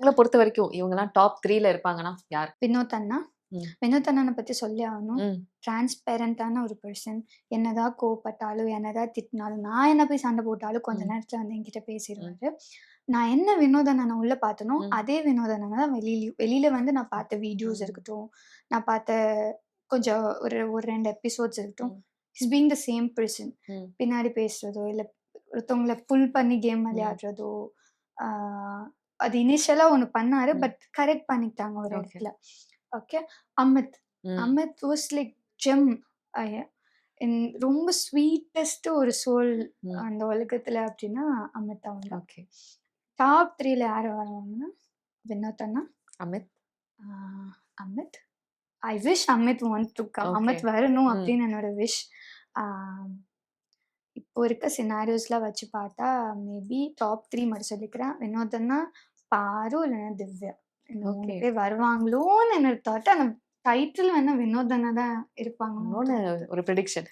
உங்கள பொறுத்த வரைக்கும் இவங்கலாம் டாப் 3ல இருப்பாங்கன்னா யார்? வினோத் அண்ணா. ம். வினோத் அண்ணனை பத்தி சொல்லி ஆகணும். ம். டிரான்ஸ்பேரண்டான ஒரு பெர்சன். என்னதான் கோவப்பட்டாலும், என்னதான் திட்டினாலும், நான் என்ன போய் சண்டை போட்டாலும் கொஞ்ச ம். நேரத்துல வந்து என்கிட்ட ம். பேசிருவாரு. நான் என்ன வினோத் அண்ணனை உள்ள பார்த்தனோ, ம். அதே வினோத் அண்ணனை தான் வெளியில வந்து நான் ம். பார்த்த வீடியோஸ் ம். இருக்கட்டும், நான் பார்த்த கொஞ்சம் ஒரு ஒரு 2 எபிசோட்ஸ் இருக்கட்டும். ம். Is being the same person. ம். பின்னாடி பேசுறதோ, இல்ல ஒருத்தவங்கள புல் பண்ணி கேம் ம். விளையாடுறதோ, ஆ அது இனிஷியலா ஒண்ணு பண்ணாரு. ம். பட் கரெக்ட் பண்ணிக்கிட்டாங்க ஒரு ஓகே. இடத்துல. ஓகே. அமித். ம். Amit was like gem. அ ரொம்ப ஸ்வீட்டஸ்ட் ஒரு சோல் ம். அந்த உலகத்துல அப்டின்னா அமித் அவங்க தான். ஓகே. டாப் 3ல யாரு வருவாங்கன்னா, வினோத் அண்ணா, அமித். ஆ Amit. I wish Amit want to come. Okay. Amit வரணும் ம். அப்டின்னு என்னோட விஷ். ஆ இப்போ இருக்க சினாரியோஸ்லாம் வச்சு பார்த்தா, மேபி டாப் 3 மட்டும் சொல்லிக்கிறேன். வினோத் அண்ணா, பாரு இல்லன்னா திவ்யா. இந்த 3 ஓகே. பேர் வருவாங்களோன்னு என்னோட தாட். ஆனா டைட்டில் வேணா வினோத் அண்ணா தான் இருப்பாங்கன்னு இன்னொன்னு தோணுது. ஒரு பிரெடிக்ஷன்.